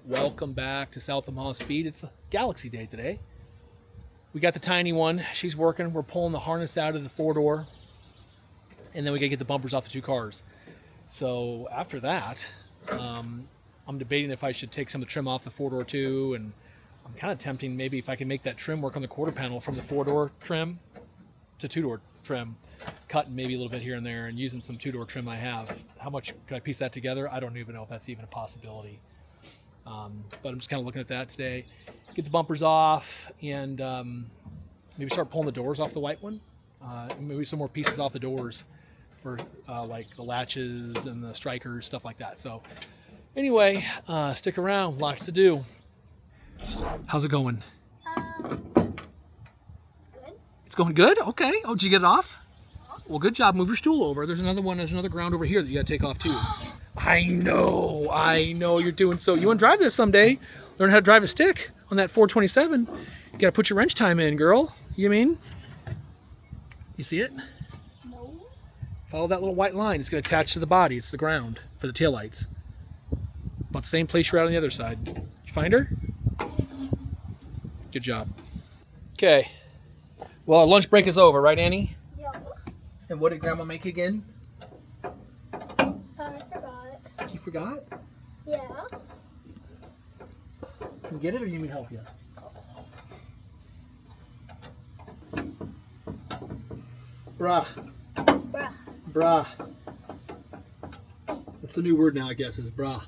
Welcome back to South Omaha Speed. It's a Galaxie day today. We got the tiny one. She's working. We're pulling the harness out of the four-door. And then we got to get the bumpers off the two cars. So after that, I'm debating if I should take some of the trim off the four-door too. And I'm kind of tempting maybe if I can make that trim work on the quarter panel from the four-door trim to two-door trim. Cutting maybe a little bit here and there and using some two-door trim I have. How much can I piece that together? I don't even know if that's even a possibility. But I'm just kind of looking at that today. Get the bumpers off and maybe start pulling the doors off the white one. Maybe some more pieces off the doors for like the latches and the strikers, stuff like that. So anyway, stick around. Lots to do. How's it going? Good. It's going good? Okay. Oh, did you get it off? Well, good job. Move your stool over. There's another one. There's another ground over here that you got to take off too. I know you're doing so. You want to drive this someday? Learn how to drive a stick on that 427. You got to put your wrench time in, girl. You mean? You see it? No. Follow that little white line. It's going to attach to the body. It's the ground for the taillights. About the same place you're at on the other side. Did you find her? Good job. Okay. Well, our lunch break is over, right, Annie? Yeah. And what did Grandma make again? I forgot. You forgot? Yeah. Can you get it or you need me to help you? Brah. Bruh. Brah. That's the new word now, I guess, is brah.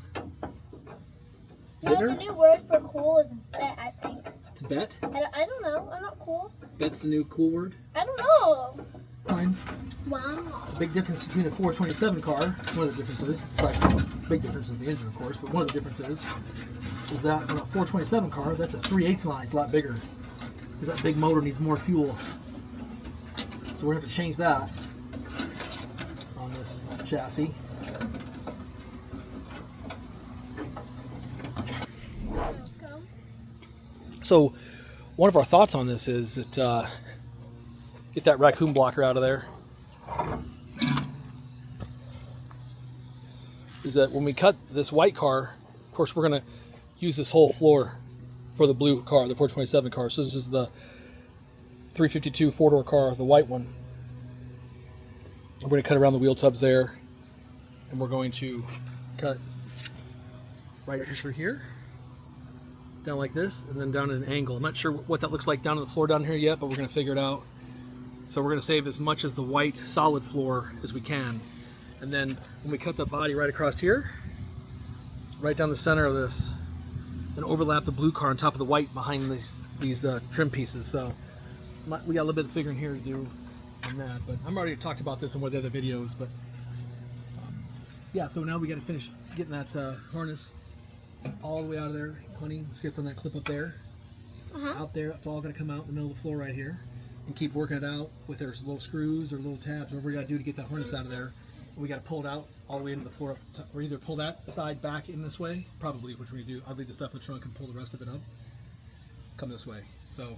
No, the new word for cool is bet, I think. It's bet? I don't know. I'm not cool. Bet's the new cool word? I don't know. Fine. Wow. The big difference between the 427 car, one of the differences, besides the big difference is the engine, of course, but one of the differences is that on a 427 car, that's a 3/8 line. It's a lot bigger because that big motor needs more fuel. So we're going to have to change that on this chassis. Welcome. So one of our thoughts on this is that get that raccoon blocker out of there. Is that when we cut this white car, of course we're going to use this whole floor for the blue car, the 427 car. So this is the 352 four-door car, the white one. We're going to cut around the wheel tubs there, and we're going to cut right through here, down like this, and then down at an angle. I'm not sure what that looks like down on the floor down here yet, but we're going to figure it out. So we're going to save as much as the white solid floor as we can. And then when we cut the body right across here, right down the center of this, and overlap the blue car on top of the white behind these trim pieces. So we got a little bit of figuring here to do on that, but I'm already talked about this in one of the other videos. But yeah, so now we got to finish getting that harness all the way out of there, honey. See, it's on that clip up there. Out there, it's all going to come out in the middle of the floor right here, and keep working it out with their little screws or little tabs, whatever we got to do to get that harness out of there. We got to pull it out all the way into the floor, or either pull that side back in this way, probably, which we do. I'll leave the stuff in the trunk and pull the rest of it up. Come this way. So,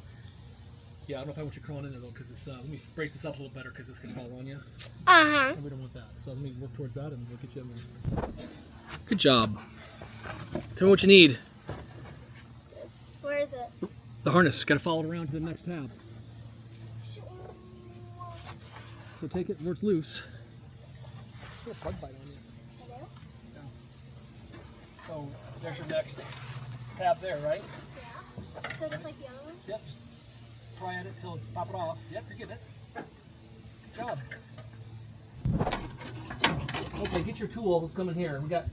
yeah, I don't know if I want you crawling in there though, because it's. Let me brace this up a little better, because this can fall on you. And we don't want that. So let me work towards that, and we'll get you in there. Good job. Tell me what you need. Where is it? The harness. Got to follow it around to the next tab. So take it where it's loose. There's a bug bite on you. Hello? Yeah. So there's your next tab there, right? Yeah. So just like the other one? Yep. Just try at it till you pop it off. Yep, you're getting it. Good job. Okay, get your tool. Let's come in here. We got.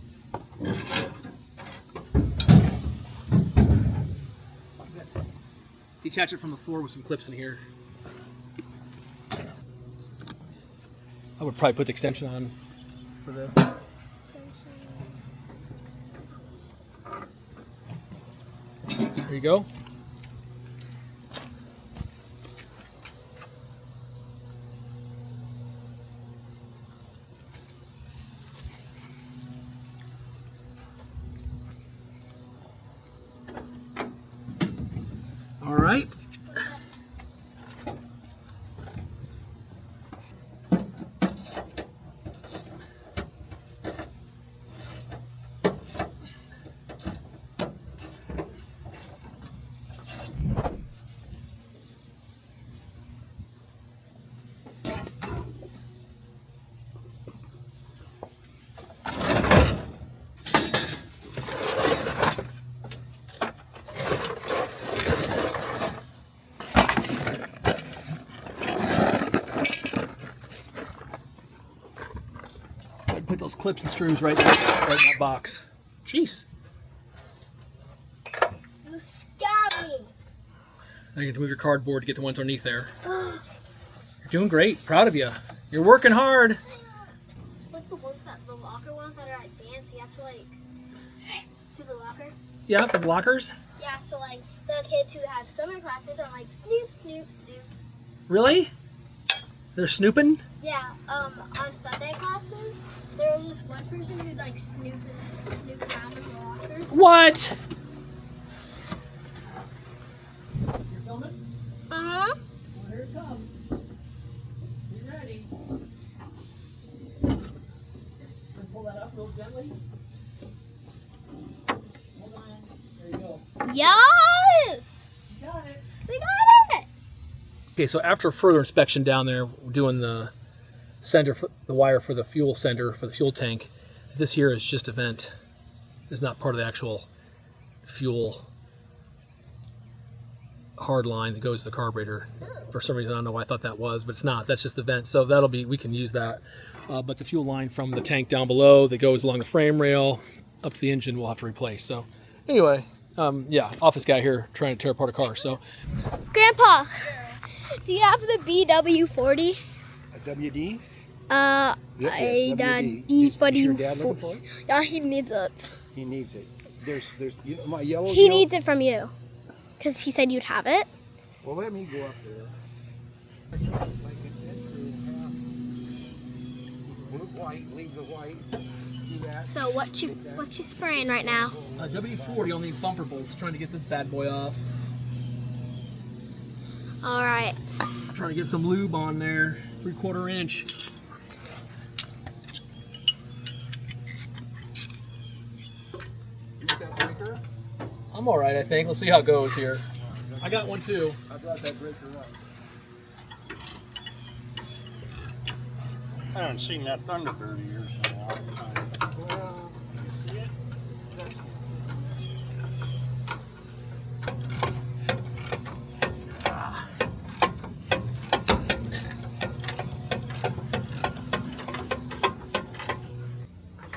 Detach it from the floor with some clips in here. I would probably put the extension on for this. There you go. All right. clips and screws right in that box. Jeez. You scared me. Now you have to move your cardboard to get the ones underneath there. You're doing great. Proud of you. You're working hard. Just like the locker ones that are like fancy. You have to like do the locker. Yeah, for the lockers. Yeah, so like the kids who have summer classes are like snoop, snoop, snoop. Really? They're snooping? Yeah, on Sunday classes, there was this one person who'd like snoop around in the lockers. What? You're filming? Uh-huh. Well, here it comes. Be ready. Pull that up real gently. Hold on. There you go. Yes! You got it. We got it! Okay, so after further inspection down there, we're doing the sender, for the wire for the fuel sender for the fuel tank. This here is just a vent. This is not part of the actual fuel hard line that goes to the carburetor. For some reason, I don't know why I thought that was, but it's not. That's just the vent. So that'll be, we can use that. But the fuel line from the tank down below that goes along the frame rail up to the engine, we'll have to replace. So anyway, yeah, office guy here trying to tear apart a car. So, Grandpa, do you have the BW40? A WD? A WD. D40. Yeah, he needs it. He needs it. There's you know, my yellow. He needs it from you. Because he said you'd have it. Well, let me go up there. Like an inch and a half. Blue, white, leave the white. Do that. So what you spraying right now? WD-40 on these bumper bolts, trying to get this bad boy off. All right. Trying to get some lube on there, 3/4 inch. You got that breaker? I'm all right, I think. Let's see how it goes here. I got one too. I brought that breaker up. I haven't seen that Thunderbird here in a long time. Well, you see it? It's dusty.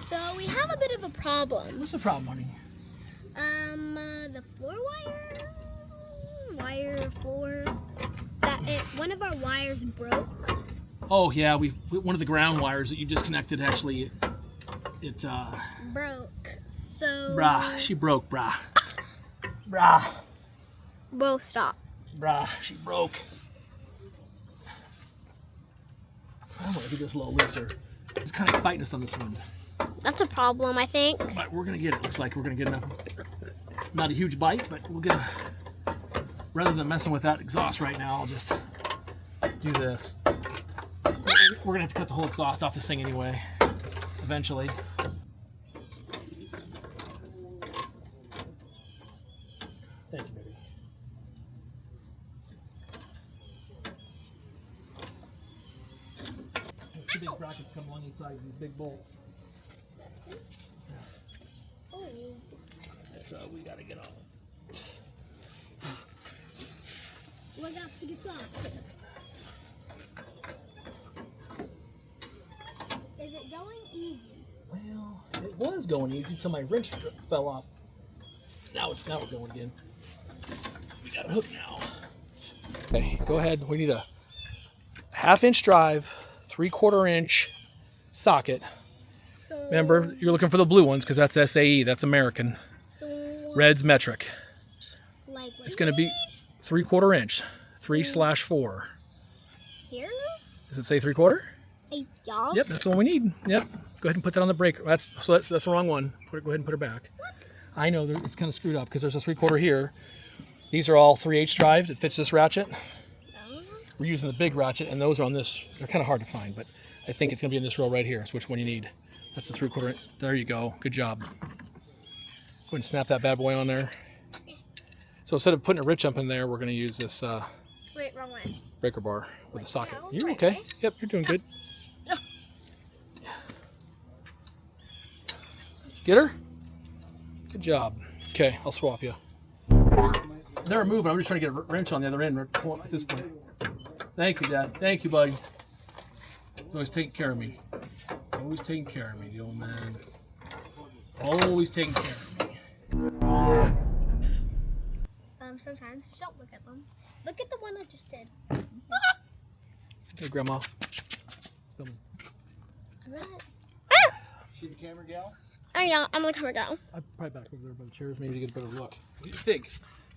So we have a bit of a problem. What's the problem, honey? The floor floor. One of our wires broke. Oh yeah, one of the ground wires that you disconnected actually, it Broke. So. brah, she broke, brah. Brah, Whoa! Stop. brah, she broke. I'm gonna get this a little looser. It's kind of fighting us on this one. That's a problem, I think. But we're gonna get it. Looks like we're gonna get enough. Not a huge bite, but we'll get. Rather than messing with that exhaust right now, I'll just do this. We're gonna have to cut the whole exhaust off this thing anyway, eventually. Thank you, baby. There's two big brackets come along each side of these big bolts. So we gotta get off. What got to get off? Is it going easy? Well, it was going easy until my wrench fell off. Now we're going again. We got a hook now. Okay, go ahead. We need a 1/2 inch drive, 3/4 inch socket. So, Remember, you're looking for the blue ones because that's SAE, that's American. so Red's metric. like It's going to be 3/4 inch, 3/4. here? Does it say 3/4? Hey, y'all. Yep, that's the one we need. Yep. Go ahead and put that on the breaker. That's the wrong one. Go ahead and put it back. What? I know it's kind of screwed up because there's a 3/4 here. These are all 3/8 drives. It fits this ratchet. We're using the big ratchet, and those are on this. They're kind of hard to find, but I think it's going to be in this row right here. It's which one you need. That's the 3/4. There you go. Good job. Go ahead and snap that bad boy on there. So instead of putting a rib jump in there, we're going to use this Wait, wrong way. breaker bar with a socket. that was You're right, okay. right? Yep, you're doing good. Get her? Good job. Okay, I'll swap you. They're moving. I'm just trying to get a wrench on the other end at this point. Thank you, Dad. Thank you, buddy. He's always taking care of me. Always taking care of me, the old man. Always taking care of me. Sometimes just don't look at them. Look at the one I just did. Hey, Grandma. Still. See the camera gal? Oh yeah, I'm gonna cover down. I'm probably back over there by the chairs, maybe to get a better look. What do you think?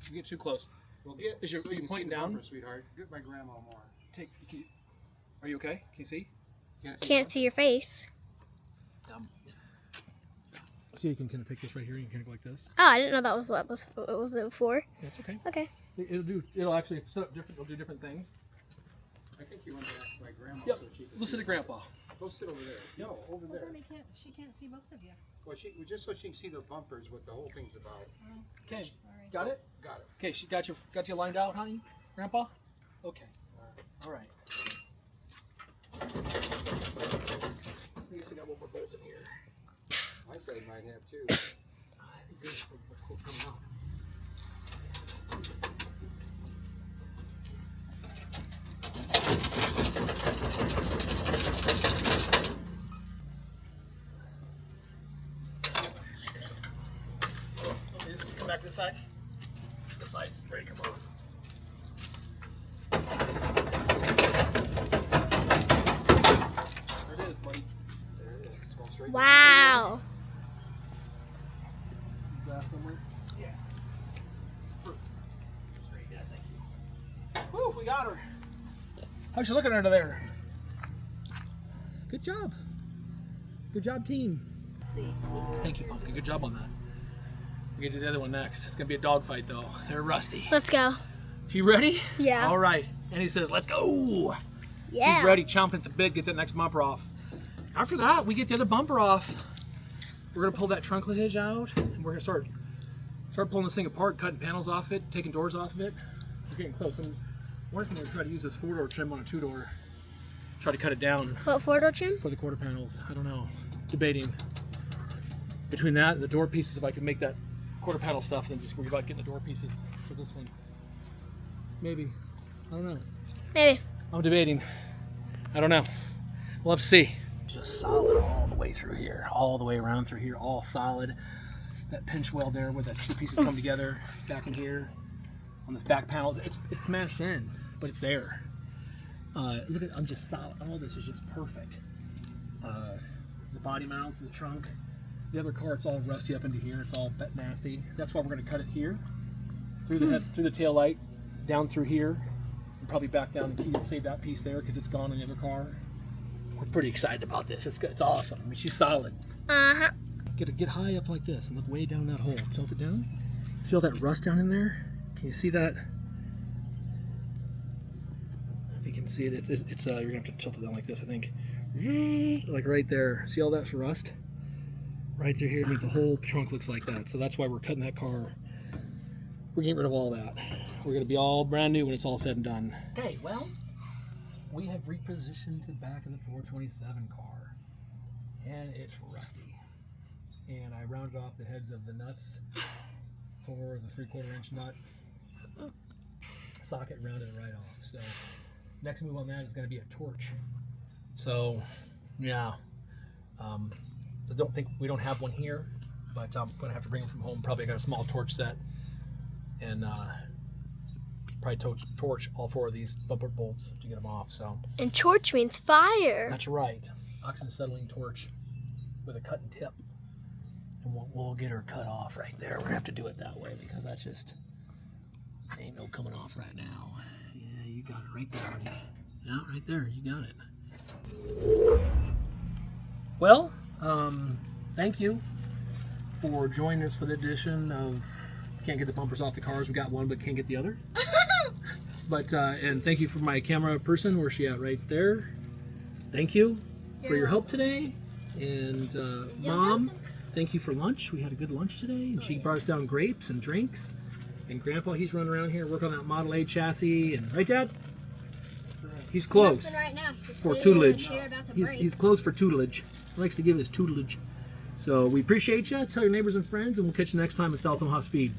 You get too close. Well, get Is your- so you you can see pointing the down? bumper, sweetheart. Get my grandma more. Are you okay? Can you see? Can't see your face. So you can kind of take this right here and you can kind of go like this. Oh, I didn't know that was what was it for. Yeah, it's okay. Okay. It'll actually set up different. It'll do different things. I think you want to ask my grandma Yep. so she can Listen see. to Grandpa. Go sit over there. No, over there. She can't see both of you. Well, just so she can see the bumpers, what the whole thing's about. Okay. Got it? Got it. Okay. She got you lined out, honey. Grandpa. Okay. All right. I guess I got one more bolt in here. My side might have too. I think this is what's coming out. Okay, come back this side. This side's ready to come off. There it is, buddy. There it is. It's going straight. Wow. Glass somewhere? Yeah. Straight, yeah, thank you. Woo, we got her. How's she looking under there? Good job. Good job, team. Thank you, Pumpkin. Good job on that. We're gonna do the other one next. It's gonna be a dogfight though. They're rusty. Let's go. You ready? Yeah. All right. And he says, let's go. Yeah. He's ready, chomping at the bit, get that next bumper off. After that, we get the other bumper off. We're gonna pull that trunk lid hinge out, and we're gonna start pulling this thing apart, cutting panels off it, taking doors off of it. We're getting close. I'm wondering if I'm gonna try to use this 4-door trim on a 2-door. Try to cut it down What 4-door trim? for the quarter panels. I don't know. Debating between that and the door pieces. If I can make that quarter panel stuff, then just worry about getting the door pieces for this one. Maybe. I don't know. Maybe. I'm debating. I don't know. We'll have to see. Just solid all the way through here, all the way around through here, all solid. That pinch weld there where the two pieces come together, back in here, on this back panel, it's smashed in, but it's there. Look at, I'm just solid. All this is just perfect. The body mounts, the trunk, the other car, it's all rusty up into here. It's all nasty. That's why we're going to cut it here, through the head, through the tail light, down through here, and probably back down and save that piece there because it's gone in the other car. We're pretty excited about this. It's awesome. I mean, she's solid. Uh-huh. Get high up like this and look way down that hole. Tilt it down. See all that rust down in there? Can you see that? If you can see it, it's you're gonna have to tilt it down like this, I think. Like right there. See all that rust? Right through here means the whole trunk looks like that. So that's why we're cutting that car. We're getting rid of all that. We're gonna be all brand new when it's all said and done. Okay, well, we have repositioned the back of the 427 car, and it's rusty. And I rounded off the heads of the nuts for the 3/4 inch nut socket, rounded it right off. So next move on that is going to be a torch. So yeah, I don't think we don't have one here, but I'm going to have to bring them from home. Probably got a small torch set, and probably torch all 4 of these bumper bolts to get them off. So And torch means fire. that's right, oxygen acetylene torch with a cutting tip. And we'll get her cut off right there. We're gonna have to do it that way because that's just ain't no coming off right now. Yeah, you got it right there, honey. Yeah, right there. You got it. Well, thank you for joining us for the edition of Can't Get the Bumpers Off the Cars. We got one, but can't get the other. But and thank you for my camera person. Where's she at? Right there. Thank you for your help today. And Mom, thank you for lunch. We had a good lunch today, and she brought us down grapes and drinks. And Grandpa, he's running around here working on that Model A chassis. And right, Dad? He's close Right now. for tutelage. He's close for tutelage. He likes to give his tutelage. So we appreciate you. Tell your neighbors and friends, and we'll catch you next time at South Omaha Speed.